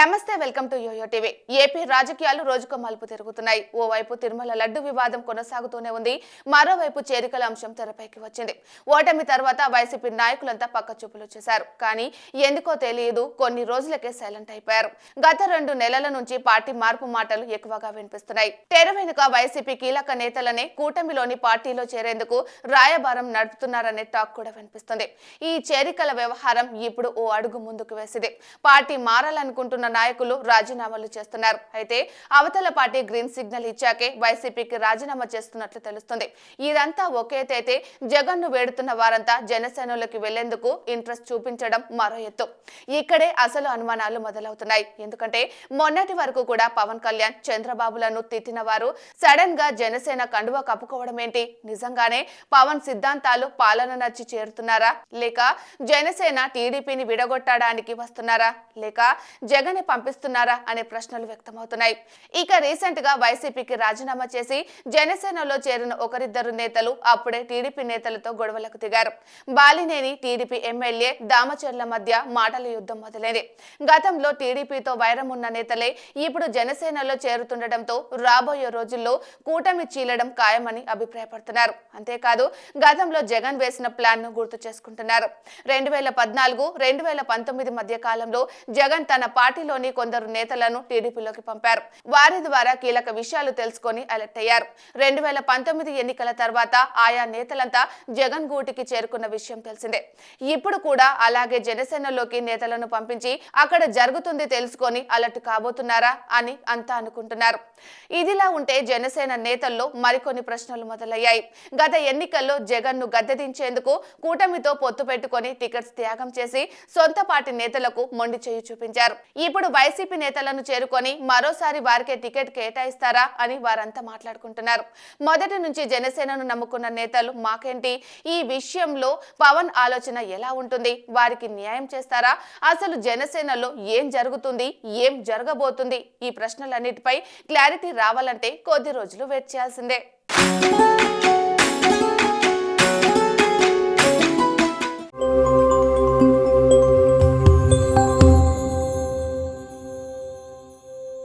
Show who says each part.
Speaker 1: నమస్తే, welcome to YoYo TV. AP రాజకీయాలు రోజుకో మలుపు తిరుగుతున్నాయి. ఓవైపు తిరుమల లడ్డు వివాదం కొనసాగుతూనే ఉంది. మరోవైపు చేరికల అంశం తెరపైకి వచ్చింది. ఓటమి తర్వాత వైసీపీ నాయకులంతా పక్కచూపులు చేశారు. కానీ ఎందుకో తెలియదు, కొన్ని రోజులకే సైలెంట్ అయిపోయారు. గత 2 నెలల నుంచి పార్టీ మార్పు మాటలు ఎక్కువగా వినిపిస్తున్నాయి. తెర వెనుక వైసీపీ కీలక నేతలనే కూటమిలోని పార్టీలో చేరేందుకు రాయబారం నడుపుతున్నారనే టాక్ కూడా వినిపిస్తుంది. ఈ చేరికల వ్యవహారం ఇప్పుడు ఓ అడుగు ముందుకు వేసింది. పార్టీ మారాలనుకుంటున్న నాయకులు రాజీనామాలు చేస్తున్నారు. అయితే అవతల పార్టీ గ్రీన్ సిగ్నల్ ఇచ్చాకే వైసీపీకి రాజీనామా చేస్తున్నట్లు తెలుస్తుంది. ఇదంతా ఒకేతైతే జగన్ ను వేడుతున్న వారంతా జనసేనలోకి వెళ్లేందుకు ఇంట్రెస్ట్ చూపించడం మరో ఎత్తు. ఇక్కడే అసలు అనుమానాలు మొదలవుతున్నాయి. ఎందుకంటే మొన్నటి వరకు కూడా పవన్ కళ్యాణ్, చంద్రబాబులను తిట్టిన వారు సడన్ గా జనసేన కండువా కప్పుకోవడం ఏంటి? నిజంగానే పవన్ సిద్ధాంతాలు పాలన నచ్చి చేరుతున్నారా, లేక జనసేన టీడీపీని విడగొట్టడానికి వస్తున్నారా, లేక జగన్ పంపిస్తున్నారా అనే ప్రశ్నలు వ్యక్తమవుతున్నాయి. ఇక రీసెంట్ గా వైసీపీకి రాజీనామా చేసి జనసేనలో చేరిన ఒకరిద్దరు నేతలు అప్పుడే టీడీపీ నేతలతో గొడవలకు దిగారు. బాలినేని టీడీపీ ఎమ్మెల్యే దామచర్ల మధ్య మాటల యుద్ధం మొదలైంది. గతంలో టీడీపీతో వైరం ఉన్న నేతలే ఇప్పుడు జనసేనలో చేరుతుండటంతో రాబోయే రోజుల్లో కూటమి చీలడం ఖాయమని అభిప్రాయపడుతున్నారు. అంతేకాదు గతంలో జగన్ వేసిన ప్లాన్ ను గుర్తు చేసుకుంటున్నారు. 2014, 2019 మధ్య కాలంలో జగన్ తన పార్టీలోని కొందరు నేతలను టీడీపీలోకి పంపారు. వారి ద్వారా కీలక విషయాలు తెలుసుకొని అలర్ట్ అయ్యారు. 2019 ఎన్నికల తర్వాత ఆయా నేతలంతా జగన్ గూటికి చేరుకున్న విషయం తెలిసిందే. ఇప్పుడు కూడా అలాగే జనసేనలోకి నేతలను పంపించి అక్కడ జరుగుతుంది తెలుసుకొని అలర్ట్ కాబోతున్నారా అని అంతా అనుకుంటున్నారు. ఇదిలా ఉంటే జనసేన నేతల్లో మరికొన్ని ప్రశ్నలు మొదలయ్యాయి. గత ఎన్నికల్లో జగన్ ను గద్దెదించేందుకు కూటమితో పొత్తు పెట్టుకొని టికెట్స్ త్యాగం చేసి సొంత పార్టీ నేతలకు మొండి చేయి చూపించారు. ఇప్పుడు వైసీపీ నేతలను చేరుకొని మరోసారి వారికే టికెట్ కేటాయిస్తారా అని వారంతా మాట్లాడుకుంటున్నారు. మొదటి నుంచి జనసేనను నమ్ముకున్న నేతలు మాకేంటి, ఈ విషయంలో పవన్ ఆలోచన ఎలా ఉంటుంది, వారికి న్యాయం చేస్తారా, అసలు జనసేనలో ఏం జరుగుతుంది, ఏం జరగబోతుంది, ఈ ప్రశ్నలన్నిటిపై క్లారిటీ రావాలంటే కొద్ది రోజులు వెయిట్ చేయాల్సిందే.